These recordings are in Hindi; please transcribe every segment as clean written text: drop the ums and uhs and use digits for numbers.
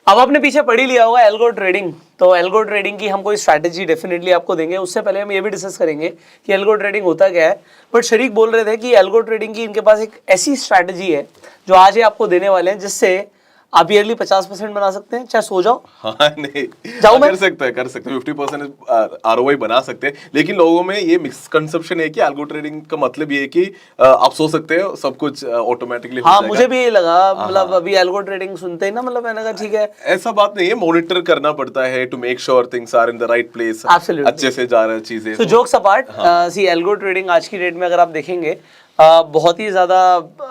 अब आपने पीछे पढ़ ही लिया होगा एल्गो ट्रेडिंग, तो एल्गो ट्रेडिंग की हम कोई स्ट्रैटेजी डेफिनेटली आपको देंगे। उससे पहले हम ये भी डिस्कस करेंगे कि एल्गो ट्रेडिंग होता क्या है। बट शरीक बोल रहे थे कि एल्गो ट्रेडिंग की इनके पास एक ऐसी स्ट्रैटेजी है जो आज ये आपको देने वाले हैं, जिससे आप ईयरली 50% बना सकते हैं, चाहे सो जाओ। हाँ नहीं, जाऊं मैं? कर सकते हैं 50% आरओआई बना सकते हैं। लेकिन लोगों में ये मिसकंसेप्शन है कि एल्गो ट्रेडिंग का मतलब ये है कि आप सो सकते हो, सब कुछ ऑटोमेटिकली हो हाँ, जाएगा। मुझे भी ये लगा, मतलब अभी एल्गो ट्रेडिंग सुनते ही ना, मतलब मैंने कहा ठीक है, ऐसा बात नहीं है, मॉनिटर करना पड़ता है to make sure things are in the right place, Absolutely. अच्छे से जा रहा है चीजें। तो jokes apart, see algo trading आज की डेट में अगर आप देखेंगे बहुत ही ज़्यादा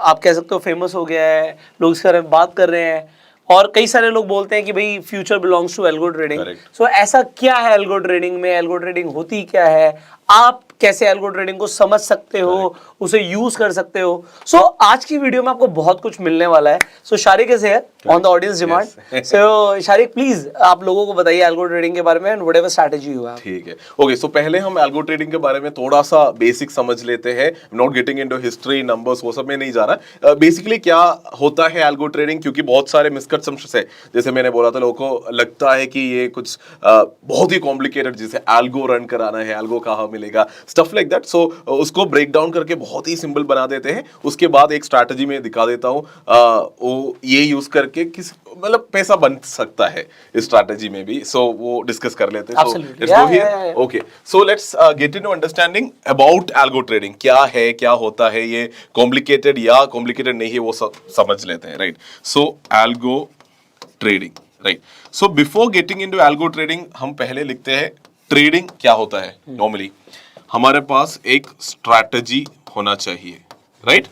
आप कह सकते हो फेमस हो गया है, लोग इसके बारे में बात कर रहे हैं और कई सारे लोग बोलते हैं कि भाई future belongs to algo trading. So ऐसा क्या है एल्गो ट्रेडिंग में, एल्गो ट्रेडिंग होती क्या है, आप कैसे एल्गो ट्रेडिंग को समझ सकते हो, उसे यूज कर सकते हो। सो आज की वीडियो में आपको बहुत कुछ मिलने वाला है। So Sharik is here on the audience demand. So Sharik please आप लोगों को बताइए एल्गो ट्रेडिंग के बारे में एंड व्हाटएवर स्ट्रैटेजी हुआ। ठीक है, ओके। सो पहले हम एल्गो ट्रेडिंग के बारे में थोड़ा सा बेसिक समझ लेते हैं। Not getting into history numbers, वो सब में नहीं जा रहा। बेसिकली क्या होता है एल्गो ट्रेडिंग, क्योंकि बहुत सारे मिसकंसेप्शंस है। जैसे मैंने बोला था, लोगों को लगता है कि ये कुछ बहुत ही कॉम्प्लिकेटेड, जैसे एल्गो रन कराना है, एल्गो कहाँ मिलेगा, स्टफ लाइक दैट। सो उसको ब्रेक डाउन करके बहुत ही सिंपल बना देते हैं। उसके बाद एक स्ट्रैटेजी में दिखा देता हूँ, वो ये यूज करके किस मतलब पैसा बन सकता है इस स्ट्रैटेजी में भी। सो वो डिस्कस कर लेते हैं। So let's go here. Okay, so let's get into understanding about algo trading. क्या है, क्या होता है, ये कॉम्प्लिकेटेड या कॉम्प्लिकेटेड नहीं है, वो सब समझ लेते हैं, right. So algo trading, right. So before getting into algo trading, हम पहले लिखते हैं ट्रेडिंग क्या होता है। नॉर्मली हमारे पास एक स्ट्रैटेजी होना चाहिए, राइट।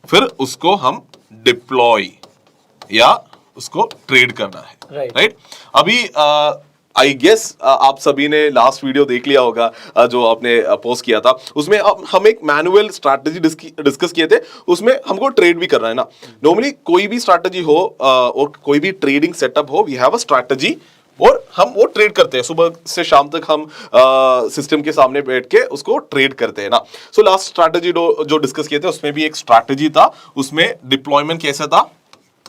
फिर उसको हम डिप्लॉय या उसको ट्रेड करना है, राइट। अभी आई गेस आप सभी ने लास्ट वीडियो देख लिया होगा जो आपने पोस्ट किया था। उसमें हम एक मैनुअल स्ट्रैटेजी डिस्कस किए थे। उसमें हमको ट्रेड भी करना है ना। नॉर्मली कोई भी स्ट्रैटेजी हो और कोई भी ट्रेडिंग सेटअप हो, वी हैव अ स्ट्रैटेजी और हम वो ट्रेड करते हैं। सुबह से शाम तक हम सिस्टम के सामने बैठ के उसको ट्रेड करते हैं ना। सो लास्ट स्ट्रैटेजी जो डिस्कस किए थे, उसमें भी एक स्ट्रैटेजी था, उसमें डिप्लॉयमेंट कैसा था,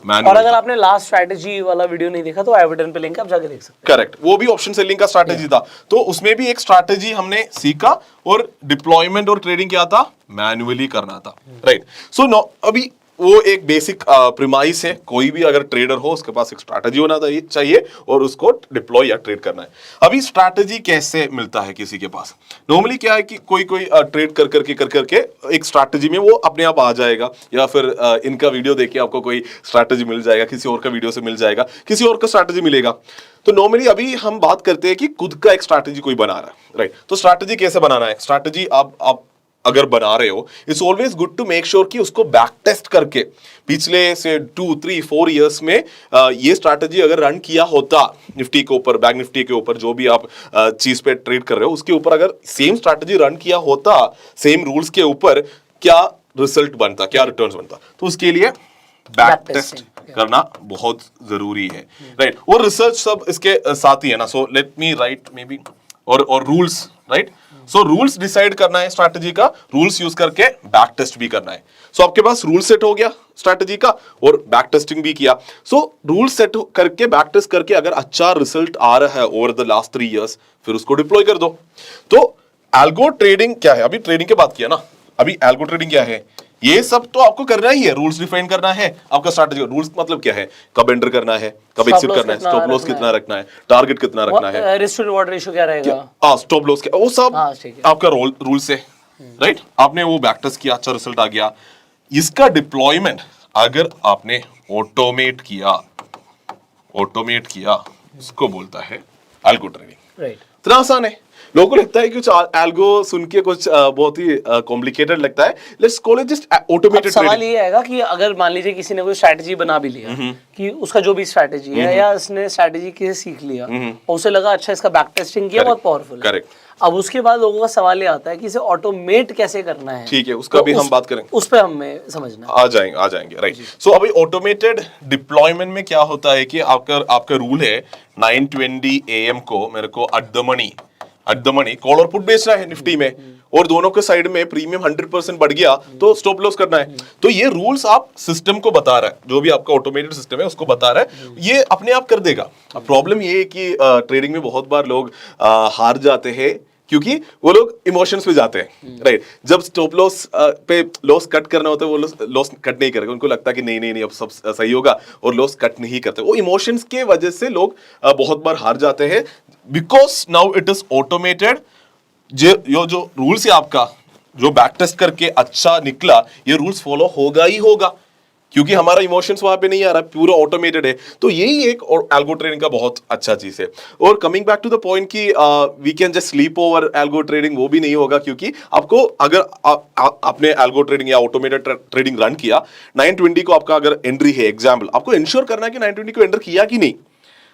और अगर आपने लास्ट स्ट्रैटेजी वाला वीडियो नहीं देखा तो आई बटन पे लिंक है, आप जाके देख सकते हैं। करेक्ट, वो भी ऑप्शन सेलिंग का स्ट्रैटेजी था। तो उसमें भी एक स्ट्रैटेजी हमने सीखा और डिप्लॉयमेंट और ट्रेडिंग क्या था, मैन्युअली करना था, राइट। सो नो, अभी वो एक बेसिक प्रिमाइस है। कोई भी अगर ट्रेडर हो, उसके पास एक स्ट्रैटेजी होना चाहिए और उसको डिप्लॉय या ट्रेड करना है। अभी स्ट्रैटेजी कैसे मिलता है किसी के पास? नॉर्मली क्या है कि कोई ट्रेड कर करके एक स्ट्रैटेजी में वो अपने आप आ जाएगा, या फिर इनका वीडियो देख के आपको कोई स्ट्रैटेजी मिल जाएगा, किसी और का वीडियो से मिल जाएगा, किसी और का स्ट्रैटेजी मिलेगा। तो नॉर्मली अभी हम बात करते हैं कि खुद का एक स्ट्रैटेजी कोई बना रहा है, राइट। तो स्ट्रैटेजी कैसे बनाना है? स्ट्रैटेजी आप अगर बना रहे हो, it's always good to make sure कि उसको बैक टेस्ट करके पिछले से 2, 3, 4 इयर्स में ये स्ट्रैटेजी अगर रन किया होता, निफ्टी के ऊपर, बैंक निफ्टी के ऊपर, जो भी आप चीज पे ट्रेड कर रहे हो उसके ऊपर अगर सेम स्ट्रैटेजी रन किया होता, सेम रूल्स के ऊपर, क्या रिजल्ट बनता, क्या रिटर्न्स बनता। तो उसके लिए बैक टेस्ट करना बहुत जरूरी है, राइट। और रिसर्च सब इसके साथ ही है ना। So let me write maybe और rules, right. So rules decide करना है स्ट्रैटेजी का, रूल्स यूज करके बैक टेस्ट भी करना है। सो आपके पास रूल सेट हो गया स्ट्रैटेजी का और बैक टेस्टिंग भी किया। सो रूल सेट करके बैक टेस्ट करके अगर अच्छा रिजल्ट आ रहा है ओवर द लास्ट 3 इयर्स, फिर उसको डिप्लॉय कर दो। तो एल्गो ट्रेडिंग क्या है? अभी ट्रेडिंग की बात किया ना, अभी एल्गो ट्रेडिंग क्या है? ये सब तो आपको करना ही है। रूल्स डिफाइन करना है आपका स्ट्रैटेजी। रूल्स मतलब क्या है? कब एंटर करना है, कब एग्जिट करना है, स्टॉप लॉस कितना रखना है, टारगेट कितना रखना है, रिस्क टू रिवॉर्ड रेशियो क्या रहेगा, स्टॉप लॉस क्या, वो सब आपका रूल से, राइट। आपने वो बैक टेस्ट किया, अच्छा रिजल्ट आ गया। इसका डिप्लॉयमेंट अगर आपने ऑटोमेट किया उसको बोलता है एल्गो ट्रेडिंग, राइट। इतना आसान है। लोगों को लगता है कि कुछ एल्गो सुन के कुछ बहुत ही कॉम्प्लिकेटेड लगता है। Let's call it just automated. सवाल ये आएगा कि अगर मान लीजिए किसी ने कोई स्ट्रैटेजी बना भी लिया, कि उसका जो भी स्ट्रैटेजी है या उसने स्ट्रैटेजी किसे सीख लिया और उसे लगा अच्छा इसका बैक टेस्टिंग किया, बहुत पावरफुल है, करेक्ट। अब उसके बाद लोगों का सवाल ये आता है कि इसे ऑटोमेट कैसे करना है। ठीक है, उसका भी हम बात करेंगे, उस पे हमें समझना आ जाएंगे, राइट। सो अभी ऑटोमेटेड डिप्लॉयमेंट में क्या होता है कि आपका रूल है 9:20 AM को मेरे को eight the money at the money, call और पुट बेचना है निफ्टी में, और दोनों के साइड में प्रीमियम 100% बढ़ गया तो स्टॉप लॉस करना है। तो ये रूल्स आप सिस्टम को बता रहा है, जो भी आपका ऑटोमेटेड सिस्टम है उसको बता रहा है, ये अपने आप कर देगा। अब प्रॉब्लम ये है कि ट्रेडिंग में बहुत बार लोग हार जाते हैं क्योंकि वो लोग इमोशंस पे जाते हैं, राइट। जब स्टॉप लॉस पे लॉस कट करना होता है वो लॉस कट नहीं करेगा, उनको लगता है कि नहीं नहीं नहीं अब सब सही होगा, और लॉस कट नहीं करते। वो इमोशंस के वजह से लोग बहुत बार हार जाते हैं, because now it is automated. जो रूल्स है आपका, जो बैक टेस्ट करके अच्छा निकला, ये रूल्स फॉलो होगा ही होगा, क्योंकि हमारा इमोशंस वहां पे नहीं आ रहा, पूरा ऑटोमेटेड है। तो यही एक एल्गो ट्रेडिंग का बहुत अच्छा चीज है। और coming back to the point कि we can just sleep over algo trading, वो भी नहीं होगा, क्योंकि आपको अगर आपने एल्गो ट्रेडिंग या ऑटोमेटेड ट्रेडिंग रन किया, 920 को आपका अगर एंट्री है एग्जाम्पल, आपको इंश्योर करना है कि 920 को एंटर किया कि नहीं।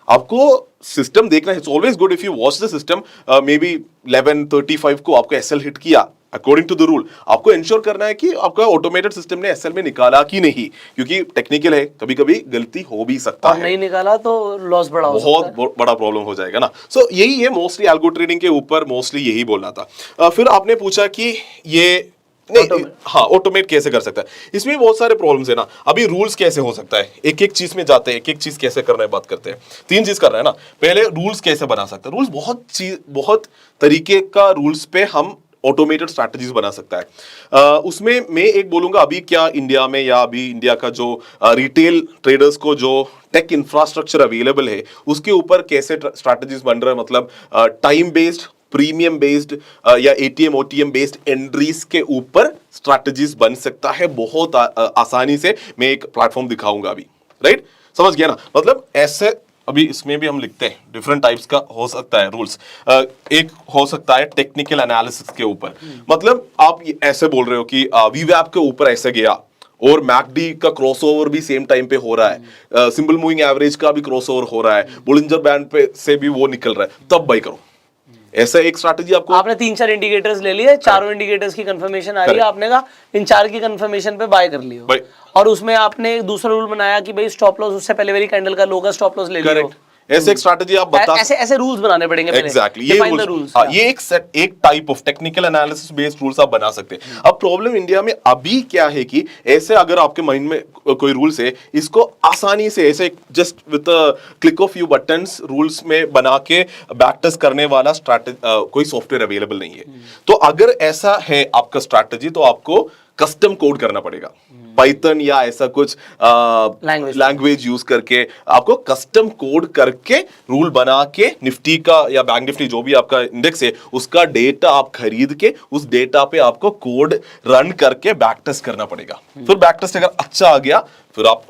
आपको सिस्टम देखना है। It's always good if you watch the system, may be 11:35 को आपको एसएल हिट किया अकॉर्डिंग टू द रूल, आपको इंश्योर करना है कि आपका ऑटोमेटेड सिस्टम ने एसएल में निकाला कि नहीं, क्योंकि टेक्निकल है, कभी कभी गलती हो भी सकता है, नहीं निकाला तो लॉस बड़ा हो सकता है, बहुत बड़ा प्रॉब्लम हो जाएगा ना। सो यही है मोस्टली एल्गो ट्रेडिंग के ऊपर, मोस्टली यही बोलना था। फिर आपने पूछा कि ये नहीं, हाँ ऑटोमेट कैसे कर सकता है। इसमें बहुत सारे प्रॉब्लम्स है ना। अभी रूल्स कैसे हो सकता है, एक एक चीज में जाते हैं, एक एक चीज कैसे करना है बात करते हैं। 3 चीज कर रहे हैं ना। पहले रूल्स कैसे बना सकते हैं। रूल्स बहुत तरीके का रूल्स पे हम ऑटोमेटेड स्ट्रैटेजीज बना सकता है। उसमें मैं एक बोलूंगा, अभी क्या इंडिया में या अभी इंडिया का जो रिटेल ट्रेडर्स को जो टेक इंफ्रास्ट्रक्चर अवेलेबल है उसके ऊपर कैसे स्ट्रैटेजीज बन रहा है, मतलब टाइम बेस्ड, प्रीमियम बेस्ड या एटीएम ओटीएम बेस्ड एंट्रीज के ऊपर स्ट्रैटेजीज बन सकता है बहुत आसानी से। मैं एक प्लेटफॉर्म दिखाऊंगा अभी, राइट। समझ गया ना। मतलब ऐसे अभी इसमें भी हम लिखते हैं डिफरेंट टाइप्स का हो सकता है रूल्स। एक हो सकता है टेक्निकल एनालिसिस के ऊपर, मतलब आप ऐसे बोल रहे हो कि वीवैप के ऊपर ऐसे गया और मैकडी का क्रॉसओवर भी सेम टाइम पे हो रहा है, सिंपल मूविंग एवरेज का भी क्रॉसओवर हो रहा है, बोलिंजर बैंड पे से भी वो निकल रहा है, तब बाय करो। ऐसा एक स्ट्रैटेजी आपको, आपने 3-4 इंडिकेटर्स ले लिए, चारों इंडिकेटर्स की कंफर्मेशन आ रही है, आपने कहा इन 4 की कंफर्मेशन पे बाय कर लियो, और उसमें आपने एक दूसरा रूल बनाया कि भाई स्टॉप लॉस उससे पहले वाली कैंडल का लो का स्टॉप लॉस ले लियो। ऐसे एक स्ट्रैटेजी आप बता, ऐसे रूल्स बनाने पड़ेंगे पहले। एग्जैक्टली ये रूल्स, ये एक type of technical analysis based rules आप बना सकते हैं। अब प्रॉब्लम इंडिया में अभी क्या है कि ऐसे अगर आपके माइंड में कोई रूल्स है, इसको आसानी से ऐसे just with click of few buttons rules में बना के बैक टेस्ट करने वाला कोई सॉफ्टवेयर अवेलेबल नहीं है। तो अगर ऐसा है आपका स्ट्रैटेजी, तो आपको कस्टम कोड करना पड़ेगा, पाइथन या ऐसा कुछ लैंग्वेज यूज करके आपको कस्टम कोड करके रूल बना के निफ्टी का या बैंक निफ्टी जो भी आपका इंडेक्स है उसका डेटा आप खरीद के उस डेटा पे आपको कोड रन करके बैक टेस्ट करना पड़ेगा। फिर बैक टेस्ट अगर अच्छा आ गया फिर आप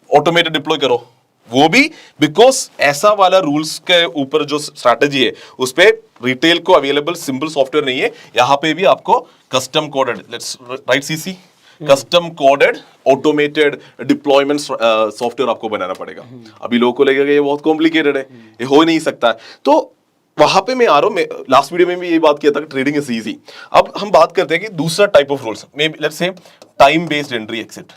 ऑटोमेटेड डिप्लॉय करो, वो भी बिकॉज ऐसा वाला रूल्स के ऊपर जो स्ट्रैटेजी है उस पे रिटेल को अवेलेबल सिंपल सॉफ्टवेयर नहीं है। यहाँ पे भी आपको custom coded, let's write CC, custom coded automated deployment software आपको बनाना पड़ेगा। अभी लोगों को लगेगा ये बहुत कॉम्प्लिकेटेड है, ये हो नहीं सकता है। तो वहां पे मैं आ रहा हूं, लास्ट वीडियो में भी यही बात किया था कि ट्रेडिंग इज इजी। अब हम बात करते हैं कि दूसरा type of rules, may be let's say time based entry exit,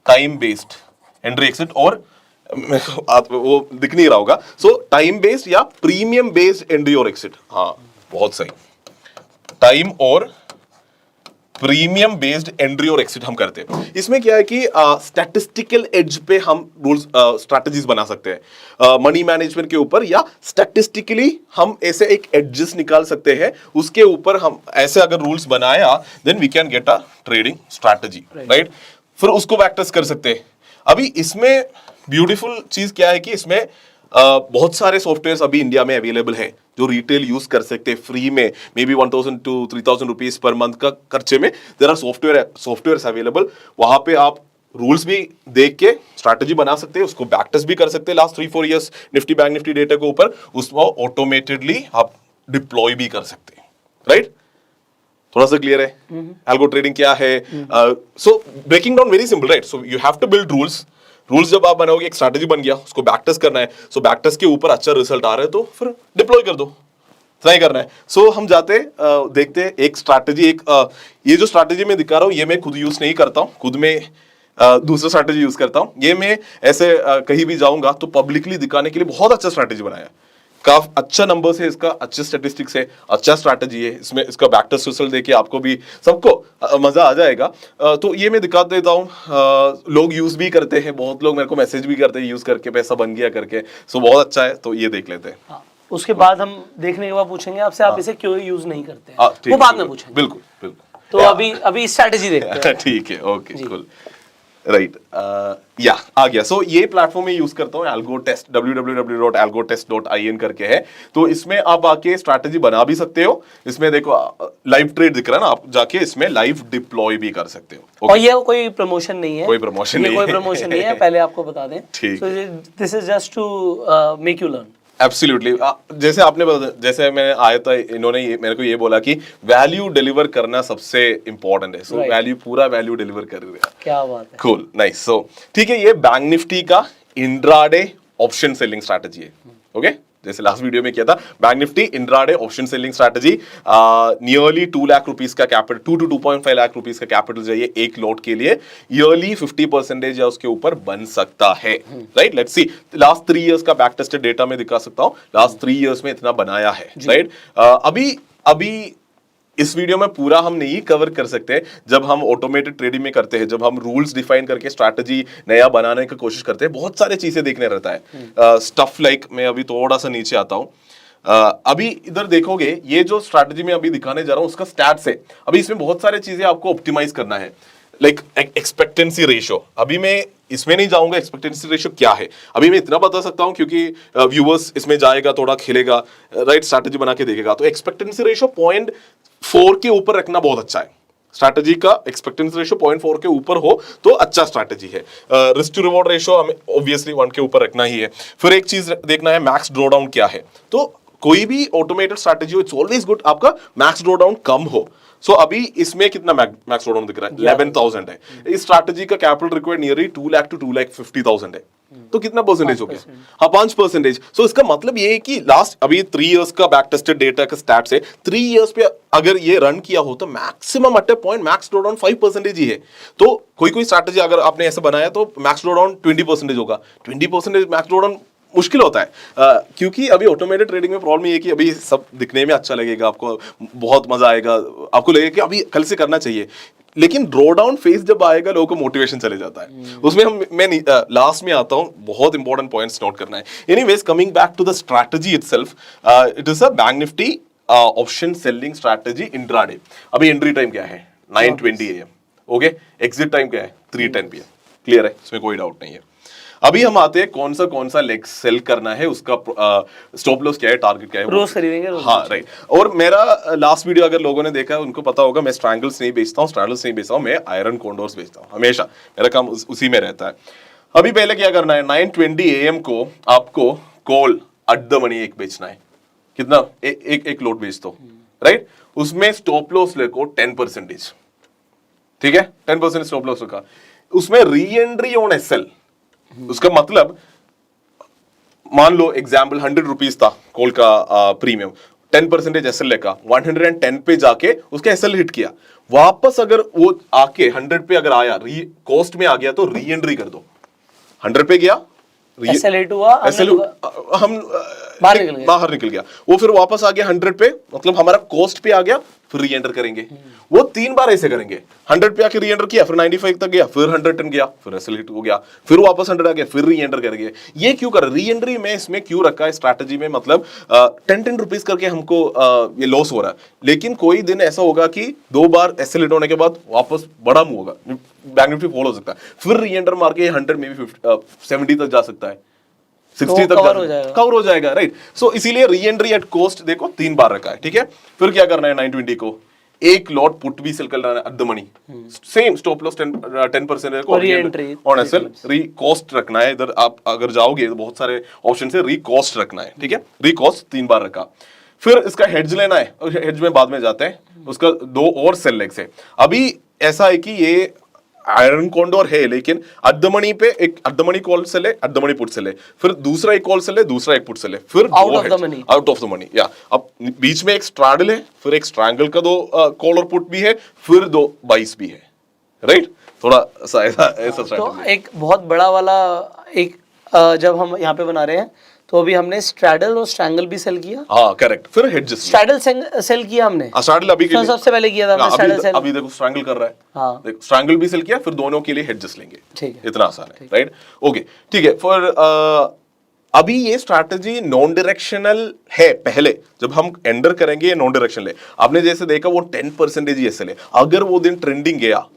time based entry exit, और वो दिख नहीं रहा होगा। सो टाइम बेस्ड या प्रीमियम बेस्ड एंट्री और एक्सिट, हाँ बहुत सही, टाइम और प्रीमियम बेस्ड एंट्री और एक्सिट हम करते हैं। इसमें क्या है कि स्टैटिस्टिकल एज पे हम रूल्स स्ट्रैटेजीज बना सकते हैं मनी मैनेजमेंट के ऊपर, या स्टैटिस्टिकली हम ऐसे एक एडजस्ट निकाल सकते हैं, उसके ऊपर हम ऐसे अगर रूल्स बनाया then we can get a trading strategy, right. फिर उसको बैक टेस्ट कर सकते हैं। अभी इसमें ब्यूटीफुल चीज क्या है कि इसमें बहुत सारे सॉफ्टवेयर्स अभी इंडिया में अवेलेबल है जो रिटेल यूज कर सकते हैं फ्री में, may be 1000 to 3000 rupees per month का खर्चे में देयर आर सॉफ्टवेयर्स अवेलेबल। वहां पे आप रूल्स भी देख के स्ट्रैटेजी बना सकते हैं, उसको बैक टेस्ट भी कर सकते हैं last 3-4 years Nifty bank Nifty data के ऊपर, उसको ऑटोमेटेडली आप डिप्लॉय भी कर सकते हैं, राइट। थोड़ा सा क्लियर है एल्गो ट्रेडिंग क्या है। So breaking down very simple, right. So you have to build rules जब आप बनाओगे, एक स्ट्रैटेजी बन गया, उसको बैक टेस्ट करना है। सो बैक टेस्ट के ऊपर अच्छा रिजल्ट आ रहा है तो फिर डिप्लॉय कर दो, ट्राई करना है। सो हम जाते देखते हैं एक स्ट्रैटेजी, ये जो स्ट्रैटेजी मैं दिखा रहा हूँ ये मैं खुद यूज नहीं करता हूँ, खुद में दूसरा स्ट्रैटेजी यूज करता हूँ। ये मैं ऐसे कहीं भी जाऊंगा तो पब्लिकली दिखाने के लिए बहुत अच्छा स्ट्रैटेजी बनाया, काफी अच्छा नंबर्स है इसका, अच्छे स्टैटिस्टिक्स है, अच्छा स्ट्रैटेजी है, इसमें इसका बैक टेस्ट रिजल्ट देके आपको भी सबको मजा आ जाएगा। तो ये मैं दिखा देता हूँ, लोग यूज भी करते हैं, बहुत लोग मेरे को मैसेज भी करते हैं यूज करके पैसा बन गया करके, सो बहुत अच्छा है, तो ये देख लेते हैं। हाँ, उसके बाद हम देखने के बाद पूछेंगे आपसे आप इसे क्यों यूज नहीं करते हैं, ठीक वो बाद है, में पूछेंगे। बिल्कुल बिल्कुल। तो अभी स्ट्रैटेजी देखते हैं। ठीक है, ओके कूल, राइट, या आ गया। सो ये प्लेटफॉर्म में यूज करता हूँ, एल्गो टेस्ट, www.algotest.in करके है। तो इसमें आप आके स्ट्रैटेजी बना भी सकते हो, इसमें देखो लाइव ट्रेड दिख रहा है ना, आप जाके इसमें लाइव डिप्लॉय भी कर सकते हो। और ये कोई प्रमोशन नहीं है, कोई प्रमोशन नहीं है, कोई प्रमोशन नहीं है, पहले आपको बता दें। ठीक, this is just to make you learn. Absolutely, जैसे आपने जैसे मैं आया था, इन्होंने मेरे को ये बोला कि वैल्यू डिलीवर करना सबसे इंपॉर्टेंट है, सो वैल्यू, पूरा वैल्यू डिलीवर कर रहे हैं। क्या बात है, कूल, नाइस। सो ठीक है, ये बैंक निफ्टी का इंट्राडे ऑप्शन सेलिंग स्ट्रैटेजी है। ओके, जैसे लास्ट वीडियो में किया था, bank Nifty intraday option selling strategy, nearly 2 lakh rupees का कैपिटल, 2 to 2.5 लाख रुपीस का कैपिटल चाहिए एक लॉट के लिए, ईयरली 50% या उसके ऊपर बन सकता है। Right, let's see, last 3 years का बैक टेस्टेड डेटा में दिखा सकता हूं, लास्ट 3 इयर्स में इतना बनाया है। राइट, अभी इस वीडियो में पूरा हम नहीं कवर कर सकते, जब हम ऑटोमेटेड ट्रेडिंग में करते हैं, जब हम रूल्स डिफाइन करके स्ट्रैटेजी नया बनाने की कोशिश करते हैं, बहुत सारे चीजें देखने रहता है। स्टफ लाइक, मैं अभी थोड़ा सा नीचे आता हूँ, अभी इधर देखोगे, ये जो स्ट्रैटेजी में अभी दिखाने जा रहा हूँ उसका स्टैट्स है। अभी इसमें बहुत सारे चीजें आपको ऑप्टिमाइज करना है, लाइक एक्सपेक्टेंसी रेशियो। अभी मैं इसमें नहीं जाऊंगा एक्सपेक्टेंसी रेशियो क्या है, अभी मैं इतना बता सकता हूं क्योंकि व्यूअर्स इसमें जाएगा, थोड़ा खेलेगा, राइट, स्ट्रैटेजी बना के देखेगा। तो एक्सपेक्टेंसी रेशियो 0.4 के ऊपर रखना बहुत अच्छा है। स्ट्रैटेजी का एक्सपेक्टेंसी रेशियो 0.4 के ऊपर हो तो अच्छा स्ट्रैटेजी है। रिस्क टू रिवॉर्ड रेशियो हमें ऑब्वियसली 1 के ऊपर रखना ही है। फिर एक चीज देखना है, मैक्स ड्रॉडाउन क्या है। तो कोई भी ऑटोमेटेड स्ट्रैटेजी हो, इट्स ऑलवेज गुड आपका मैक्स ड्रॉडाउन कम हो। सो अभी इसमें कितना मैक्स ड्रॉडाउन दिख रहा है, 11,000 है। इस स्ट्रैटेजी का capital required nearly 2 lakh to 2,50,000 है। तो कितना परसेंटेज हो गया? हाँ, 5%। सो इसका मतलब ये है कि लास्ट अभी 3 इयर्स का बैक टेस्टेड डेटा का स्टैट्स है, 3 इयर्स पे अगर ये रन किया हो तो मैक्सिमम अट ए पॉइंट मैक्स ड्रॉडाउन 5% ही है। तो कोई स्ट्रैटेजी अगर आपने ऐसे बनाया तो मैक्स ड्रॉडाउन 20% होगा। 20% मैक्स ड्रॉडाउन मुश्किल होता है, क्योंकि अभी ऑटोमेटेड ट्रेडिंग में प्रॉब्लम ये है कि अभी सब दिखने में अच्छा लगेगा, आपको बहुत मजा आएगा, आपको लगेगा कि अभी कल से करना चाहिए, लेकिन ड्रॉ डाउन फेज जब आएगा लोगों को मोटिवेशन चले जाता है। उसमें मैं लास्ट में आता हूं, बहुत इंपॉर्टेंट पॉइंट्स नोट करना है। Anyways, coming back to the strategy itself, it is a bank nifty option selling strategy intraday. अभी एंट्री टाइम क्या है? 9:20 AM। ओके, एग्जिट टाइम क्या है? 3:10 PM। क्लियर है, इसमें कोई डाउट नहीं है। अभी हम आते हैं कौन सा लेग सेल करना है, उसका स्टॉप लॉस क्या है, टारगेट क्या है, रोज खरीदेंगे, हाँ राइट। और मेरा लास्ट वीडियो अगर लोगों ने देखा है उनको पता होगा, मैं स्ट्रैंगल्स नहीं बेचता हूँ, स्ट्रैंगल्स नहीं बेचता हूँ, मैं आयरन कॉन्डोर्स बेचता हूँ, हमेशा मेरा काम उसी में रहता है। अभी पहले क्या करना है, 9:20 AM को आपको कॉल एट द मनी एक बेचना है। कितना? एक लोट बेच दो, राइट। उसमें स्टॉप लॉस लेको 10%, ठीक है, 10% स्टॉप लॉस रखा। उसमें री एंट्री ऑन एसएल, उसका मतलब मान लो एग्जाम्पल 100 रुपीज था कॉल का प्रीमियम, 10% एसएल लेका, 110 पे जाके उसका एसएल हिट किया, वापस अगर वो आके 100 पे अगर आया, कॉस्ट में आ गया तो री एंट्री कर दो। 100 पे गया, एसएल हिट हुआ, हम बाहर निकल गया, वो फिर वापस आ गया 100 पे, मतलब हमारा कॉस्ट पे आ गया, फिर री एंटर करेंगे। वो 3 बार ऐसे करेंगे, 100 पे आके री एंटर किया, फिर 95 तक गया, फिर 110 गया, फिर एसएल हिट हो गया, फिर वापस 100 आ गया, फिर री एंटर करेंगे। ये क्यों कर, री एंट्री में इसमें क्यों रखा है स्ट्रैटेजी में, मतलब 10 रुपीज करके हमको ये लॉस हो रहा है, लेकिन कोई दिन ऐसा होगा कि 2 बार एसएल हिट होने के बाद वापस बड़ा मूव होगा, बैंक निफ्टी फॉल हो सकता है, फिर री एंटर मार के 100 में भी 70 तक जा सकता है, 60 तक कवर हो जाएगा, राइट। सो इसीलिए री एंट्री एट कॉस्ट देखो 3 बार रखा है, ठीक है। फिर क्या करना है, 9:20 को एक लॉट पुट भी सेल करना है at the money, same stop loss 10% on SL, re cost रखना है। इधर आप अगर जाओगे तो बहुत सारे ऑप्शन है, री कॉस्ट रखना है, ठीक है। री कॉस्ट 3 बार रखा। फिर इसका हेड्ज लेना है, हेड्ज में बाद में जाते हैं, उसका 2 और सेल लेग्स है। अभी ऐसा है कि ये आयरन कॉन्डोर है, लेकिन एट द मनी पे एक at the money call sell है, at the money put sell है, फिर दूसरा एक कॉल सेल है, दूसरा एक पुट सेल है, फिर आउट ऑफ द मनी, या अब बीच में एक स्ट्रैडल है, फिर एक स्ट्रैंगल का 2 कॉल और पुट भी है, फिर 2 बाइस भी है, राइट। थोड़ा ऐसा तो एक बहुत बड़ा वाला एक जब हम यहाँ पे बना रहे हैं तो अभी हमने स्ट्रैडल और स्ट्रैंगल भी सेल किया। हाँ करेक्ट, फिर हेडजेस स्ट्रैडल सेल किया हमने, स्ट्रैडल अभी के लिए सबसे पहले किया था हमने स्ट्रैडल सेल। अभी देखो स्ट्रैंगल कर रहा है, हाँ देख स्ट्रैंगल भी सेल किया, फिर दोनों के लिए हेडजेस लेंगे, ठीक है, इतना आसान है, राइट? ओके ठीक है। फिर अभी ये स्ट्रैटेजी नॉन डायरेक्शनल है। पहले जब हम एंटर करेंगे नॉन डायरेक्शनल है, आपने जैसे देखा वो 10% ही एसएल है। अगर वो दिन ट्रेंडिंग गया,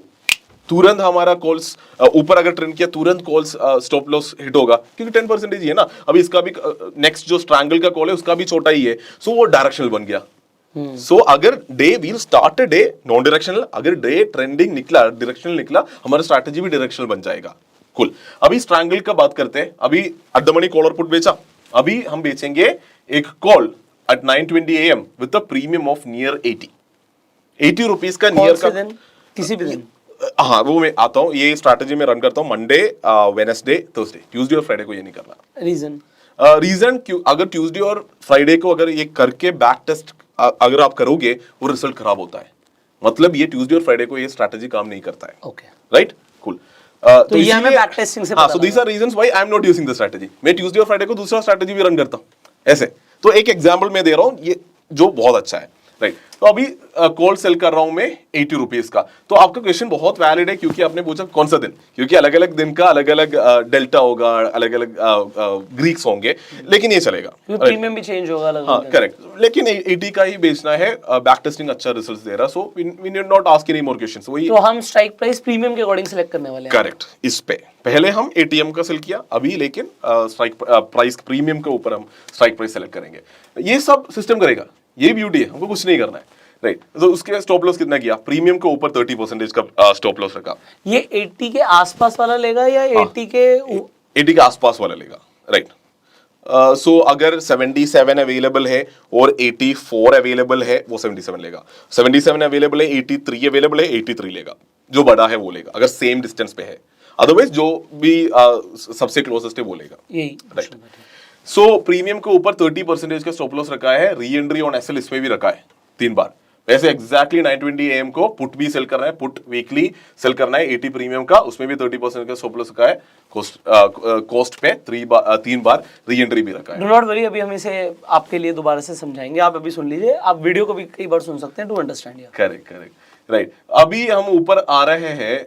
तुरंत हमारा कॉल्स ऊपर अगर ट्रेंड किया, तुरंत कॉल्स स्टॉप लॉस हिट होगा, क्योंकि 10% ही है ना। अभी इसका भी नेक्स्ट जो स्ट्रैंगल का कॉल है उसका भी छोटा ही है, सो वो डायरेक्शनल बन गया। सो अगर day will start day non directional, अगर डे ट्रेंडिंग निकला, डायरेक्शनल निकला, हमारा स्ट्रैटेजी भी डायरेक्शनल बन जाएगा। कुल अभी स्ट्रैंगल का बात करते हैं। अभी एट द मनी कॉल और पुट बेचा, अभी हम बेचेंगे एक call at 9:20 AM with a premium of near 80 rupees का नियर का दिन, किसी भी दिन। हाँ वो मैं आता हूँ, ये स्ट्रैटेजी में रन करता हूँ मंडे, वेडनेसडे, थर्सडे, ट्यूसडे और फ्राइडे को ये नहीं करना। रीजन क्यों? अगर ट्यूसडे और फ्राइडे को अगर ये करके बैक टेस्ट अगर आप करोगे, वो रिजल्ट खराब होता है। मतलब ये ट्यूसडे और फ्राइडे को ये स्ट्रैटेजी काम नहीं करता है। Okay right, cool. तो ये हमें बैक टेस्टिंग से हाँ, so these are reasons why I am not using the strategy. मैं ट्यूसडे और फ्राइडे को दूसरा स्ट्रैटेजी भी रन करता हूँ ऐसे। तो एक एग्जांपल मैं दे रहा हूँ ये जो बहुत अच्छा है, राइट? तो अभी कॉल सेल कर रहा हूं मैं 80 रुपीज का। तो आपका क्वेश्चन बहुत वैलिड है, क्योंकि आपने पूछा कौन सा दिन, क्योंकि अलग अलग दिन का अलग अलग डेल्टा होगा, अलग अलग ग्रीक्स होंगे, लेकिन ये चलेगा, प्रीमियम भी चेंज होगा अलग। हाँ करेक्ट, लेकिन 80 का ही बेचना है, बैक टेस्टिंग अच्छा रिजल्ट्स दे रहा, so we need not ask any more questions. वही तो हम स्ट्राइक प्राइस प्रीमियम के अकॉर्डिंग सेलेक्ट करने वाले हैं। करेक्ट, इस पे पहले हम एटीएम का सेल किया, अभी लेकिन स्ट्राइक प्राइस प्रीमियम के ऊपर हम स्ट्राइक प्राइस सेलेक्ट करेंगे। ये सब सिस्टम करेगा, ये ब्यूटी है, हमको कुछ नहीं करना है, राइट? तो उसके स्टॉप लॉस कितना किया? प्रीमियम के ऊपर 30% का स्टॉप लॉस रखा। ये 80 के आसपास वाला लेगा या 80 के 80 के आसपास वाला लेगा, राइट? सो अगर 77 अवेलेबल है और 84 अवेलेबल है, वो 77 लेगा। 77 अवेलेबल है, 83 अवेलेबल है, 83 लेगा। जो बड़ा है वो लेगा, अगर सेम डिस्टेंस पे है। अदरवाइज जो भी सबसे क्लोजेस्ट है वो लेगा, यही, राइट? सो प्रीमियम के ऊपर 30% का स्टॉप लॉस रखा है। री एंट्री ऑन एसएल इसमें भी रखा है 3 बार। वैसे एग्जैक्टली 9:20 AM को पुट भी सेल करना है, पुट वीकली सेल करना है 80 प्रीमियम का, उसमें भी 30% का स्टॉप लॉस रखा है। कॉस्ट पे 3 बार री एंट्री भी रखा है। डू नॉट वरी, अभी हम इसे आपके लिए दोबारा से समझाएंगे, आप अभी सुन लीजिए, आप वीडियो को भी कई बार सुन सकते हैं to understand. Correct correct, right. अभी हम ऊपर आ रहे हैं,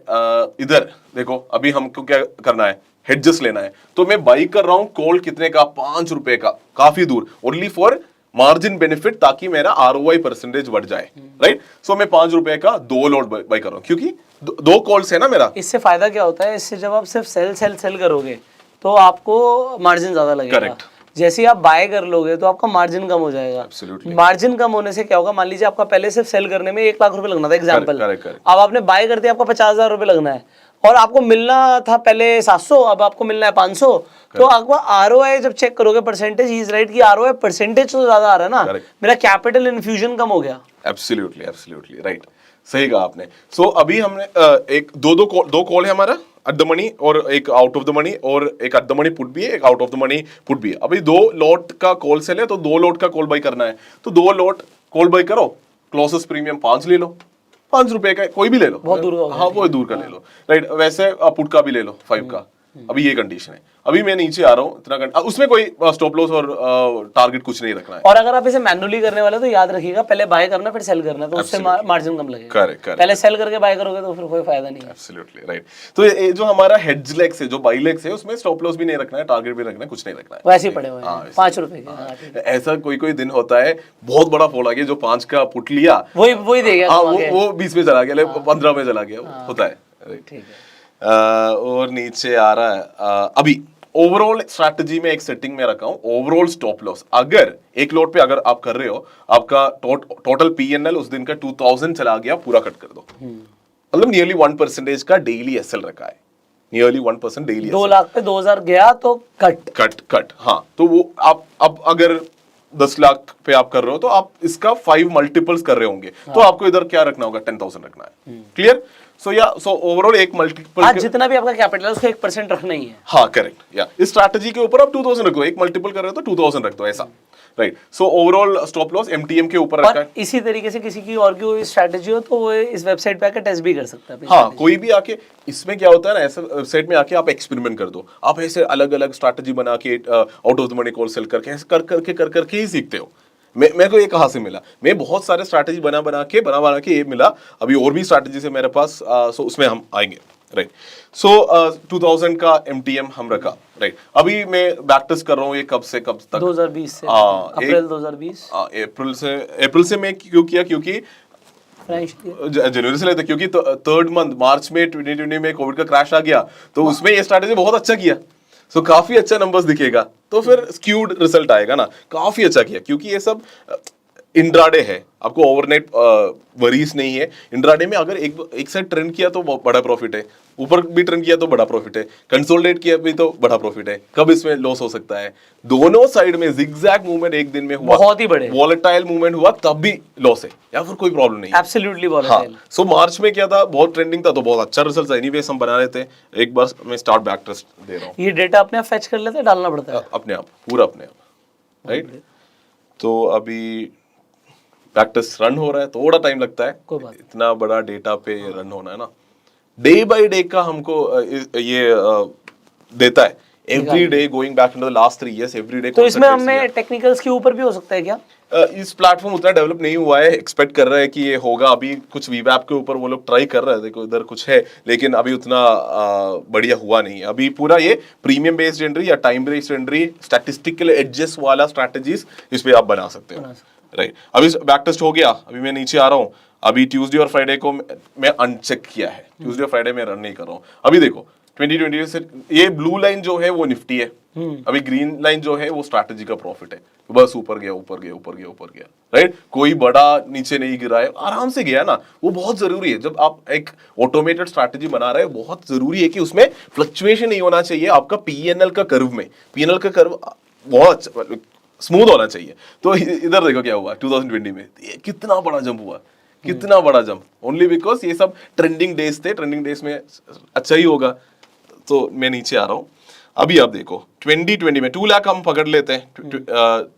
इधर देखो, अभी हमको क्या करना है? हेडजेस लेना है। तो मैं बाई कर रहा हूं कॉल कितने का? 5 रुपए का, काफी दूर, ओनली फॉर मार्जिन बेनिफिट, ताकि मेरा आरओआई परसेंटेज बढ़ जाए, राइट? सो मैं 5 रुपए का 2 लॉट बाई कर रहा हूं, क्योंकि 2 कॉल्स है ना मेरा। इससे फायदा क्या होता है? इससे जब आप सिर्फ सेल करोगे तो आपको मार्जिन ज्यादा लगेगा। करेक्ट। जैसे ही आप बाय कर लोगे तो आपका मार्जिन कम हो जाएगा। Absolutely. मार्जिन कम होने से क्या होगा? मान लीजिए आपका पहले सिर्फ सेल करने में 1 लाख रुपए लगना था, एग्जाम्पल। correct. अब आपने बाय कर दिया, आपको 50,000 रुपए लगना है, और आपको मिलना था पहले 700, अब आपको मिलना है 500। तो आपको आरओआई जब चेक करोगे परसेंटेज, इज राइट कि आरओआई परसेंटेज तो ज्यादा आ रहा है ना, मेरा कैपिटल इन्फ्यूजन कम हो गया। एब्सोल्युटली एब्सोल्युटली राइट, सही कहा आपने। सो अभी हमने एक दो कॉल है हमारा, एट द मनी और एक आउट ऑफ द मनी, और एक एट द मनी पुट भी है, एक out of the money put भी है। अभी 2 लॉट का कॉल सेल है, तो 2 लॉट का कॉल बाई करना है। तो 2 लॉट कॉल बाई करो, क्लोजेस्ट प्रीमियम 5 ले लो, 5 रुपए का कोई भी ले लो, बहुत दूर का, हाँ वो दूर का ले लो, राइट? वैसे पुट का भी ले लो 5 का। अभी ये कंडीशन है। अभी मैं नीचे आ रहा हूँ, इतना उसमें कोई स्टॉप लॉस और टारगेट कुछ नहीं रखना है। और अगर आप इसे मैन्युअली करने वाले तो याद रखिएगा, पहले बाय करना फिर सेल करना, तो उससे मार्जिन कम लगेगा। करेक्ट, पहले सेल करके बाय करोगे तो फिर कोई फायदा नहीं है। Absolutely right. तो ये जो हमारा हेड्ज लेग्स है, जो बाई लेग्स है, उसमें स्टॉप लॉस भी नहीं रखना है, टारगेट भी रखना है, कुछ नहीं रखना है, वैसे ही पड़े हुए हैं 5 रुपए के। ऐसा कोई दिन होता है बहुत बड़ा फॉल आ गया, जो 5 का पुट लिया वही दे गया, वो 20 में चला गया, 15 में चला गया, होता है, ठीक है। और नीचे आ रहा है अभी ओवरऑल स्ट्रैटेजी में एक सेटिंग में रखा हूं, ओवरऑल स्टॉप लॉस। अगर एक लॉट पे अगर आप कर रहे हो, आपका टोटल पीएनएल उस दिन का 2000 चला गया, पूरा कट कर दो। मतलब नियरली 1% का डेली एसएल रखा है, नियरली 1% डेली। 2 लाख पे 2000 गया तो कट। हाँ, तो वो आप अब अगर 10 लाख पे आप कर रहे हो, तो आप इसका 5 मल्टीपल्स कर रहे होंगे, तो आपको इधर क्या रखना होगा? 10,000 रखना है। क्लियर? सो ओवरऑल एक मल्टीपल आज जितना भी आपका कैपिटल है उसको 1% रखना ही है। हाँ करेक्ट या इस स्ट्रैटेजी के ऊपर आप 2000 रख दो, एक मल्टीपल कर रहे हो तो 2000 रख दो ऐसा, right. So overall stop loss MTM के ऊपर रखा और है। इसी तरीके से किसी की और कोई स्ट्रैटेजी हो तो वो इस वेबसाइट पे आकर टेस्ट भी कर सकता है अपनी हाँ strategy। कोई भी आके, इसमें क्या होता है ना, ऐसे वेबसाइट में आके आप एक्सपेरिमेंट कर दो, आप ऐसे अलग अलग स्ट्रैटेजी बना के out of the money call cell करके ऐसे कर करके ही सीखते हो। मेरे को ये कहाँ से मिला, मैं बहुत सारे स्ट्रैटेजी बना के ये मिला, अभी और भी स्ट्रैटेजी है मेरे पास, सो उसमें हम आएंगे, राइट। सो 2000 का एमटीएम हम रखा, राइट। अभी मैं बैक टेस्ट कर रहा हूँ, ये कब से कब तक, 2020 से हाँ, अप्रैल 2020 अप्रैल से मैं क्यों किया, क्योंकि फाइनेंशियल जनवरी से लेते, क्योंकि थर्ड मंथ मार्च में 2020 में कोविड का क्रैश आ गया, तो उसमें ये स्ट्रैटेजी बहुत अच्छा किया, सो काफी अच्छा नंबर्स दिखेगा, तो फिर स्क्यूड रिजल्ट आएगा ना, काफी अच्छा किया, क्योंकि ये सब इंट्राडे है, आपको ओवरनाइट वरीज नहीं है। इंट्राडे में अगर एक साइड ट्रेंड किया तो बड़ा प्रॉफिट है, ऊपर भी ट्रेंड किया तो बड़ा प्रॉफिट है, कंसोलिडेट किया भी तो बड़ा प्रॉफिट है, कब इसमें लॉस हो सकता है। दोनों साइड में जिगजैग मूवमेंट एक दिन में हुआ, बहुत ही बड़े, वॉलेटाइल मूवमेंट हुआ तब भी लॉस है, या फिर कोई प्रॉब्लम नहीं है। एब्सोल्युटली हाँ, वॉलेटाइल। सो मार्च में क्या था, बहुत ट्रेंडिंग था, तो बहुत अच्छा रिजल्ट एनीवेज हम बना रहे थे। एक बार मैं स्टार्ट बैक टेस्ट दे रहा हूँ, ये डेटा अपने आप फेच कर लेते हैं, डालना पड़ता है अपने आप, पूरा अपने आप, राइट। तो अभी बैक टेस्ट रन हो रहा है, थोड़ा टाइम लगता है, कोई बात इतना बड़ा डेटा पे रन होना है ना, डे बाय डे का हमको ये देता है, every day going back into the last 3 years, every day. तो इसमें हमें टेक्निकल्स के ऊपर भी हो सकता है क्या? इस प्लेटफॉर्म उतना डेवलप नहीं हुआ है, एक्सपेक्ट कर रहे हैं कि ये होगा, अभी कुछ वीवैप के ऊपर वो लोग ट्राई कर रहे हैं, देखो इधर कुछ है, लेकिन अभी उतना बढ़िया हुआ नहीं है। अभी पूरा ये प्रीमियम बेस्ड एंट्री या time based entry, statistical adjust वाला स्ट्रैटेजीज इस पे आप बना सकते हो, राइट। अभी बैक टेस्ट हो गया, अभी मैं नीचे आ रहा हूँ, अभी ट्यूसडे और फ्राइडे को मैं अनचेक किया है, ट्यूसडे और फ्राइडे में रन नहीं कर रहा हूँ। अभी देखो 2020 से ये ब्लू लाइन जो है वो निफ्टी है, अभी ग्रीन लाइन जो है वो स्ट्रैटेजी का प्रॉफिट है, बस ऊपर गया ऊपर गया ऊपर गया ऊपर गया, राइट। कोई बड़ा नीचे नहीं गिरा है, आराम से गया ना, वो बहुत जरूरी है। जब आप एक ऑटोमेटेड स्ट्रैटेजी बना रहे हो, बहुत जरूरी है कि उसमें फ्लक्चुएशन नहीं होना चाहिए। आपका पीएनएल का कर्व में, पीएनएल का कर्व बहुत स्मूथ होना चाहिए। तो इधर देखो क्या हुआ 2020 में, कितना बड़ा जंप हुआ, कितना बड़ा जंप, ओनली बिकॉज ये सब ट्रेंडिंग डेज थे, ट्रेंडिंग डेज में अच्छा ही होगा। तो मैं नीचे आ रहा हूँ, अभी आप देखो 2020 में 2 लाख हम पकड़ लेते हैं,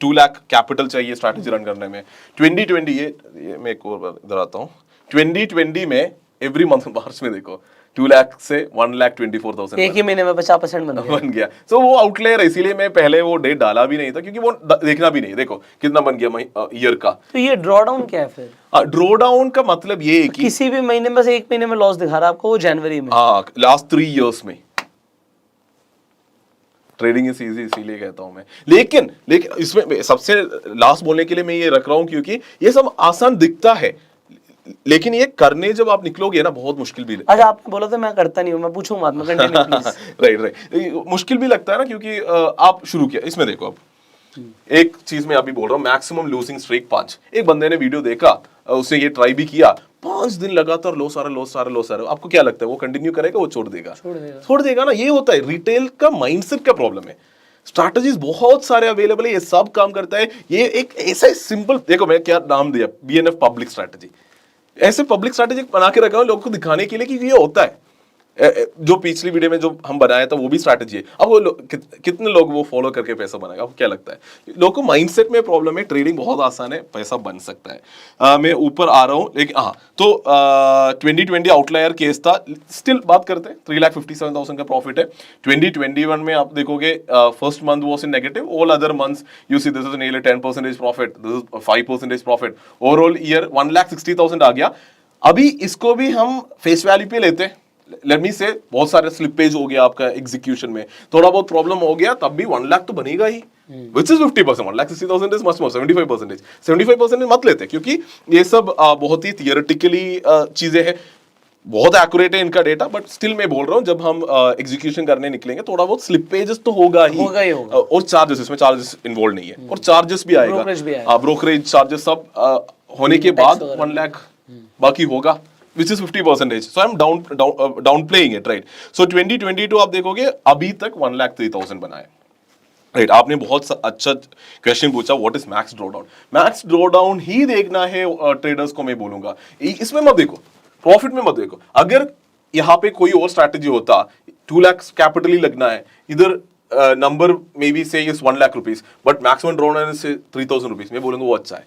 2 लाख कैपिटल चाहिए स्ट्रैटेजी रन करने में। 2020 ये मैं एक और बार इधर आता हूँ, 2020 में एवरी मंथ मार्च में देखो 2 लाख से 1,24,000 एक ही महीने में 50% बन गया। सो वो आउटलेयर है, इसीलिए मैं पहले वो डेट डाला भी नहीं था, क्योंकि वो देखना भी नहीं। देखो कितना बन गया ईयर का। तो ये ड्रॉ डाउन क्या है फिर? ड्रॉ डाउन का मतलब ये है कि किसी भी महीने में से एक महीने में लॉस दिखा रहा है आपको, वो जनवरी में। हाँ, लास्ट 3 इयर्स में ट्रेडिंग इज इजी, इसीलिए कहता हूं मैं। लेकिन इसमें सबसे लास्ट बोलने के लिए मैं ये रख रहा हूं, क्योंकि ये सब आसान दिखता है, लेकिन ये करने जब आप निकलोगे ना, बहुत मुश्किल भी। अच्छा, आपने बोला तो मैं करता नहीं हूँ, मैं पूछूं बाद में, कंटिन्यू प्लीज। राइट, मुश्किल भी लगता है ना, क्योंकि आप शुरू किया। इसमें देखो, अब एक चीज मैं अभी बोल रहा हूँ, मैक्सिमम लूजिंग स्ट्रीक 5। एक बंदे ने वीडियो देखा, उसने ये ट्राई भी किया, 5 दिन लगातार लॉस आ रहा। आपको क्या लगता है वो कंटिन्यू करेगा, वो छोड़ देगा ना? ये होता है, रिटेल का माइंडसेट का प्रॉब्लम है। स्ट्रैटेजीज बहुत सारे अवेलेबल है, ये सब काम करता है। ये एक ऐसा सिंपल, देखो मैं क्या नाम दिया, BNF पब्लिक स्ट्रैटेजी। ऐसे पब्लिक स्ट्रैटेजी बना के रखा हूं लोगों को दिखाने के लिए कि ये होता है। जो पिछली वीडियो में जो हम बनाया था वो भी स्ट्रैटेजी है। अब वो कितने लोग वो फॉलो करके पैसा बनाएगा, आपको क्या लगता है? लोगों को माइंडसेट में प्रॉब्लम है। ट्रेडिंग बहुत आसान है, पैसा बन सकता है। मैं ऊपर आ रहा हूँ, लेकिन हाँ, तो 2020 आउटलायर केस था। स्टिल बात करते हैं, 3,57,000 का प्रॉफिट है। 2021 में आप देखोगे first month was in negative, all other months you see this is nearly 10% profit, this is 5% profit. Overall year 1,60,000 आ गया। अभी इसको भी हम फेस वैल्यू पे लेते हैं, लेट मी से बहुत सारे स्लिपेज हो गया आपका एग्जीक्यूशन में, थोड़ा बहुत प्रॉब्लम हो गया, तब भी 1 लाख तो बनेगा ही, which is 50%। 1,60,000 is much more, 75% मत लेते, क्योंकि ये सब बहुत ही थियोरेटिकली चीजें हैं, बहुत एक्यूरेट है इनका डेटा, बट स्टिल मैं बोल रहा हूँ जब हम एग्जीक्यूशन करने निकलेंगे थोड़ा बहुत स्लिपेजेस तो होगा ही। और चार्जेस, इसमें चार्जेस इन्वॉल्व नहीं है, और चार्जेस भी आएगा, ब्रोकरेज चार्जेस सब होने के बाद 1 लाख बाकी होगा, which is 50%. So I'm downplaying it, right? So 2022 आप देखोगे अभी तक 1,03,000 बना है, राइट? आपने बहुत अच्छा क्वेश्चन पूछा, what is max drawdown? Max drawdown ही देखना है ट्रेडर्स को, मैं बोलूंगा। इसमें मत देखो प्रॉफिट में मत देखो। अगर यहाँ पे कोई और स्ट्रैटेजी होता, 2 लाख कैपिटल ही लगना है, इधर नंबर मे बी से 1 lakh rupees, but maximum drawdown से 3000 रुपीज, मैं बोलूंगा वो अच्छा है।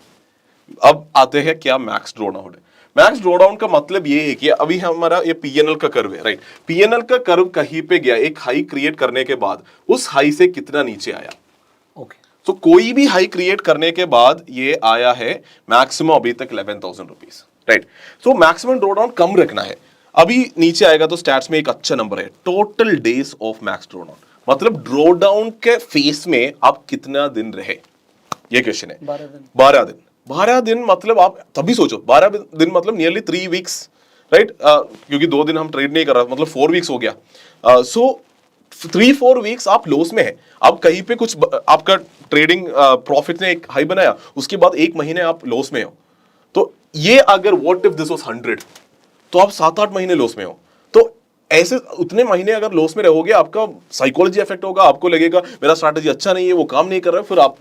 अब आते हैं क्या मैक्स ड्रॉडाउन है। मैक्स ड्रॉडाउन का मतलब ये है कि अभी हमारा ये पीएनएल का कर्व है, राइट। पीएनएल का कर्व कहीं पे गया, एक हाई क्रिएट करने के बाद उस हाई से कितना नीचे आया। ओके, तो कोई भी हाई क्रिएट करने के बाद ये आया है मैक्सिमम अभी तक 11,000 rupees, right. So maximum drawdown कम रखना है। अभी नीचे आएगा तो स्टैट्स में एक अच्छा नंबर है, total days of max drawdown, मतलब ड्रॉडाउन के फेस में आप कितना दिन रहे, ये क्वेश्चन है। 12 दिन मतलब आप तभी सोचो, 12 दिन मतलब नियरली 3 वीक्स, राइट। क्योंकि 2 दिन हम ट्रेड नहीं कर रहा, मतलब 4 वीक्स हो गया। सो 3-4 वीक्स आप लॉस में है। आप कहीं पे कुछ आपका ट्रेडिंग प्रॉफिट ने एक हाई बनाया, उसके बाद 1 महीने आप लॉस में हो। तो ये अगर व्हाट इफ दिस वाज 100, तो आप 7-8 महीने लॉस में हो। तो ऐसे उतने महीने अगर लॉस में रहोगे, आपका साइकोलॉजी इफेक्ट होगा, आपको लगेगा मेरा स्ट्रैटेजी अच्छा नहीं है, वो काम नहीं कर रहा है, फिर आप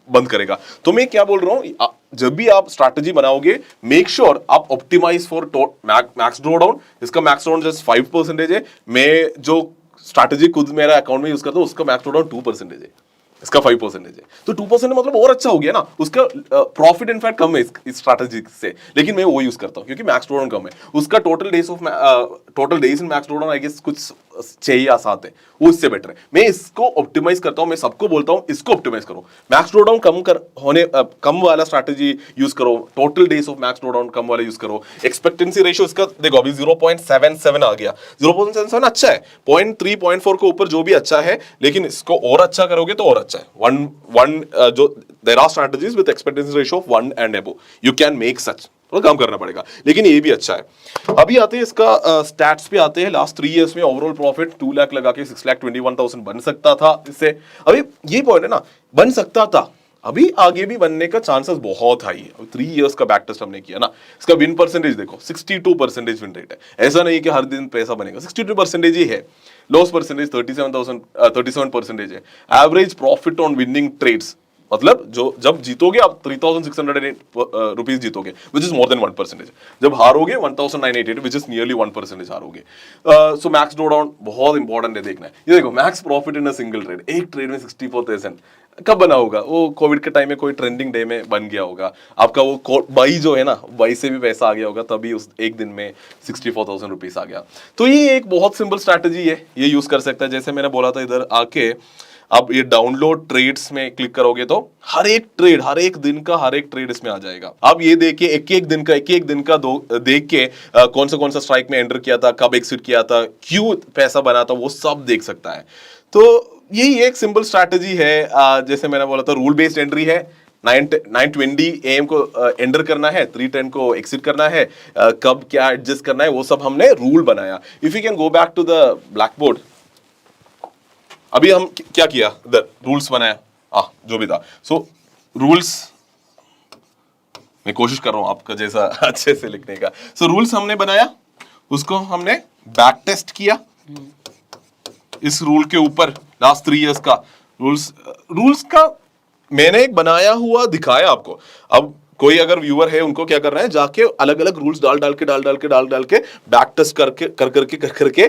बंद करेगा। तो मैं क्या बोल रहा हूं, जब भी आप स्ट्रैटेजी बनाओगे, मेक श्योर आप ऑप्टिमाइज फॉर मैक्स ड्रॉडाउन। इसका मैक्स ड्रॉडाउन जस्ट 5% है। मैं जो स्ट्रैटेजी खुद मेरा अकाउंट में यूज करता हूं, उसका मैक्स ड्रॉडाउन 2% है, इसका 5% है। तो 2% मतलब और अच्छा हो गया ना, उसका प्रॉफिट इनफैक्ट कम है इस स्ट्रैटेजी से, लेकिन मैं वो यूज करता हूं क्योंकि मैक्स ड्रॉडाउन कम है। उसका total days in max drawdown I guess कुछ 6 या 7 है, वो इससे बेटर है। मैं इसको ऑप्टिमाइज करता हूं, मैं सबको बोलता हूं इसको ऑप्टिमाइज करो। मैक्स ड्रॉडाउन कम वाला स्ट्रैटेजी यूज करो, total days of max drawdown कम वाला यूज करो। एक्सपेक्टेंसी रेशियो इसका देखो अभी 0.77 आ गया, 0.77 अच्छा है, 0.3 0.4 के ऊपर जो भी अच्छा है, लेकिन इसको और अच्छा करोगे तो और अच्छा है। जो there are strategies with expectancy ratio of 1 and above, you can make such, और काम करना पड़ेगा, लेकिन ये भी अच्छा है। अभी आते हैं इसका स्टैट्स पे आते हैं। लास्ट 3 इयर्स में ओवरऑल प्रॉफिट 2 लाख लगा के 6,21,000 बन सकता था इससे। अभी ये पॉइंट है ना, बन सकता था, अभी आगे भी बनने का चांसेस बहुत हाई है। 3 इयर्स का बैक टेस्ट हमने किया ना, इसका विन परसेंटेज देखो 62% विन रेट है। ऐसा नहीं कि हर दिन पैसा बनेगा, 62% ही है। लॉस परसेंटेज 37% है। Average profit on winning trades, मतलब जो जब जीतोगे आप 3,608 रुपीज जीतोगे, विच इज मोर देन 1%। जब हारोगे 1,988, विच इज नियरली 1% हारोगे। सो मैक्स ड्रॉडाउन बहुत इंपॉर्टेंट है देखना है। ये देखो max profit in a single trade, एक ट्रेड में 64,000 कब बना होगा? वो कोविड के टाइम में कोई ट्रेंडिंग डे में बन गया होगा आपका। वो बाई जो है ना, बाई से भी पैसा आ गया होगा, तभी उस एक दिन में 64,000 रुपीज आ गया। तो ये एक बहुत सिंपल स्ट्रैटेजी है, ये यूज कर सकता है। जैसे मैंने बोला था, इधर आके अब ये डाउनलोड ट्रेड्स में क्लिक करोगे तो हर एक दिन का हर एक ट्रेड इसमें आ जाएगा। अब ये देखिए एक एक दिन का देख के कौन सा स्ट्राइक में एंटर किया था, कब एग्जिट किया था, क्यों पैसा बना था, वो सब देख सकता है। तो यही एक सिंपल स्ट्रैटेजी है। जैसे मैंने बोला था, रूल बेस्ड एंट्री है। 9:20 AM को एंटर करना है, 3:10 को एग्जिट करना है, कब क्या एडजस्ट करना है वो सब हमने रूल बनाया। If you can go back to the blackboard, अभी हम क्या किया, इधर रूल्स बनाया, जो भी था। सो रूल्स मैं कोशिश कर रहा हूं आपका जैसा अच्छे से लिखने का। सो रूल्स हमने बनाया, उसको हमने बैक टेस्ट किया इस रूल के ऊपर। लास्ट 3 इयर्स का रूल्स का मैंने एक बनाया हुआ दिखाया आपको। अब कोई अगर व्यूअर है, उनको क्या करना है, जाके अलग अलग रूल्स डाल के बैक टेस्ट करके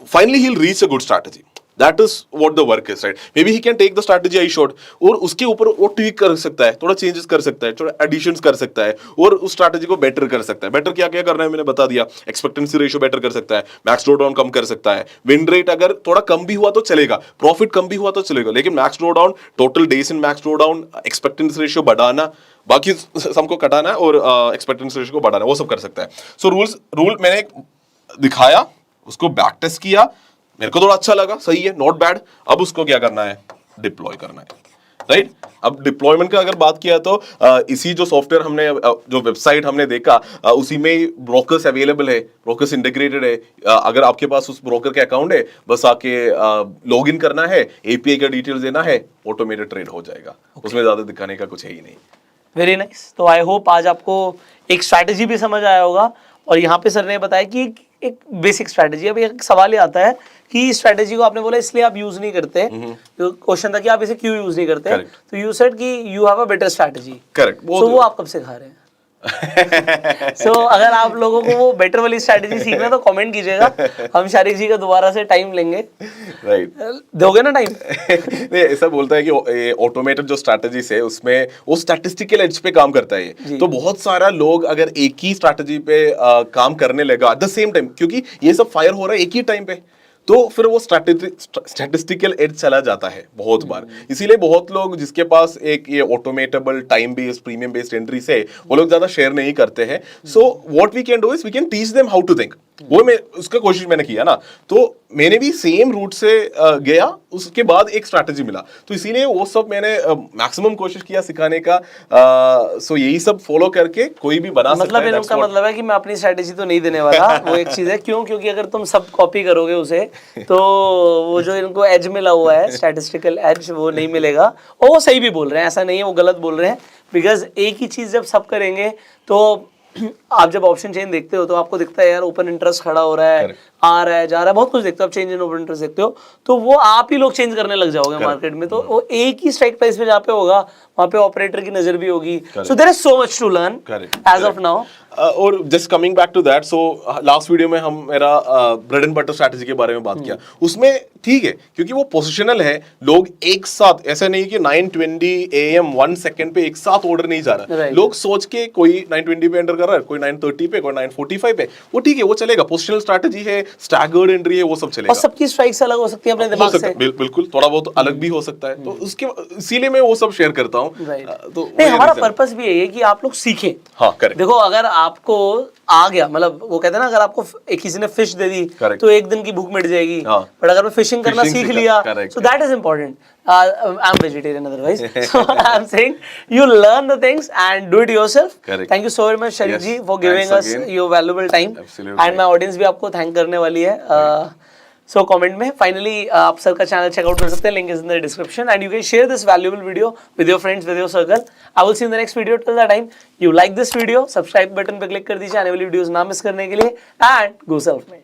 finally he will reach a good strategy. That is what the work is, right? Maybe he can take the strategy I showed, और उसके ऊपर वो ट्वीक कर सकता है, थोड़ा चेंजेस कर सकता है, थोड़ा एडिशंस कर सकता है, और उस स्ट्रैटेजी को बेटर कर सकता है। बेटर क्या क्या करना है मैंने बता दिया। एक्सपेक्टेंसी रेशियो बेटर कर सकता है, मैक्स ड्रॉडाउन कम कर सकता है, विन रेट अगर थोड़ा कम भी हुआ तो चलेगा, प्रॉफिट कम भी हुआ तो चलेगा, लेकिन max drawdown, total days in max drawdown, expectancy ratio बढ़ाना, बाकी सबको घटाना और एक्सपेक्टेंसी रेशियो को बढ़ाना, वो सब कर सकता है। सो रूल मैंने दिखाया, उसको बैक टेस्ट किया, मेरे को थोड़ा अच्छा लगा, सही है, नॉट बैड। अब उसको क्या करना है, डिप्लॉय करना है, राइट। अब डिप्लॉयमेंट का अगर बात किया तो इसी जो सॉफ्टवेयर हमने, जो वेबसाइट हमने देखा, उसी में ब्रोकर्स अवेलेबल है, ब्रोकर्स इंटीग्रेटेड है। अगर आपके पास उस ब्रोकर के अकाउंट है, बस आके लॉग इन करना है, एपीआई का डिटेल्स देना है, ऑटोमेटेड ट्रेड हो जाएगा। उसमें ज्यादा दिखाने का कुछ है ही नहीं। Very nice. तो आई होप आज आपको एक स्ट्रैटेजी भी समझ आया होगा, और यहाँ पे सर ने बताया कि एक बेसिक स्ट्रैटेजी। अब एक सवाल ये आता है कि स्ट्रैटेजी को आपने बोला इसलिए आप यूज नहीं करते, तो क्वेश्चन था कि आप इसे क्यों यूज नहीं करते। तो यू सेड कि you have a better strategy. Correct. तो वो आप कब सिखा रहे हैं? सो अगर आप लोगों को वो बेटर वाली स्ट्रैटेजी सीखना है तो कमेंट कीजिएगा, हम शारिक जी का दोबारा से टाइम लेंगे। राइट दोगे ना टाइम? नहीं, ऐसा बोलता है कि ऑटोमेटेड जो स्ट्रैटेजीज है उसमें वो स्टैटिस्टिकल एज पे काम करता है ये। तो बहुत सारा लोग अगर एक ही स्ट्रैटेजी पे काम करने लगा एट द सेम टाइम, क्योंकि ये सब फायर हो रहा है एक ही टाइम पे, तो फिर वो स्टैटिस्टिकल एज चला जाता है बहुत बार। इसीलिए बहुत लोग जिसके पास एक ये automatable time based premium based entries है वो लोग ज्यादा शेयर नहीं करते हैं। So what we can do is we can teach them how to think. वो मैं उसका कोशिश मैंने किया ना, तो मैंने भी सेम रूट से गया, उसके बाद एक स्ट्रैटेजी मिला, तो इसीलिए वो सब मैंने मैक्सिमम कोशिश किया सिखाने का। सो यही सब फॉलो करके कोई भी बना सकता है। इनका मतलब है कि मैं अपनी स्ट्रैटेजी तो नहीं देने वाला, वो एक चीज है। क्यों? क्योंकि अगर तुम सब कॉपी करोगे उसे तो वो जो इनको एज मिला हुआ है, स्टैटिस्टिकल एज, वो नहीं मिलेगा। और वो सही भी बोल रहे हैं, ऐसा नहीं है वो गलत बोल रहे हैं, बिकॉज एक ही चीज जब सब करेंगे तो आप जब ऑप्शन चेन देखते हो तो आपको दिखता है यार ओपन इंटरेस्ट खड़ा हो रहा है, आ रहा है, जा रहा है, बहुत कुछ देखते हो। आप चेंज इन ओपन इंटरेस्ट देखते हो तो वो आप ही लोग चेंज करने लग जाओगे मार्केट में। तो वो एक ही स्ट्राइक प्राइस पे जहाँ पे होगा वहाँ पे ऑपरेटर की नजर भी होगी। So there is so much to learn as of now. और just coming back to that, so last video में हम मेरा ब्रेड एंड बटर स्ट्रैटेजी के बारे में बात किया। उसमें ठीक है क्योंकि वो पोजिशनल है, लोग एक साथ, ऐसा नहीं कि 9:20 AM 1 सेकंड पे एक साथ ऑर्डर नहीं जा रहा। लोग सोच के कोई 9:20 पे एंटर कर रहा है, कोई 9:30 पे, कोई 9:45 पे, वो ठीक है, वो चलेगा। पोजिशनल स्ट्रैटेजी है, स्टैगर्ड एंट्री है, वो सब चलेगा। और सबकी स्ट्राइक्स अलग हो सकती है अपने दिमाग से। बिल्कुल, थोड़ा बहुत अलग भी हो सकता है, तो उसके इसीलिए मैं वो सब शेयर करता हूँ। तो नहीं, हमारा पर्पस भी यही है कि आप लोग सीखें। हाँ, करेक्ट। देखो अगर आपको आ गया, मतलब वो कहते हैं ना, अगर आपको किसी ने फिश दे दी तो एक दिन की भूख मिट जाएगी, बट अगर मैं फिशिंग करना सीख लिया so that is important. I'm vegetarian otherwise, so I'm saying you learn the things and do it yourself. Correct. Thank you so very much Sharik ji for giving us your valuable time. Absolutely. And my audience भी आपको थैंक करने वाली है। सो कमेंट में फाइनली आप सर का चैनल चेकआउट कर सकते हैं, link is in the description, and you can share this valuable video with your friends, with your circle. I will see in the next video. Till the time you like this video, subscribe button पे क्लिक कर दीजिए आने वाली वीडियोस ना मिस करने के लिए, एंड गो सेल्फ मेड।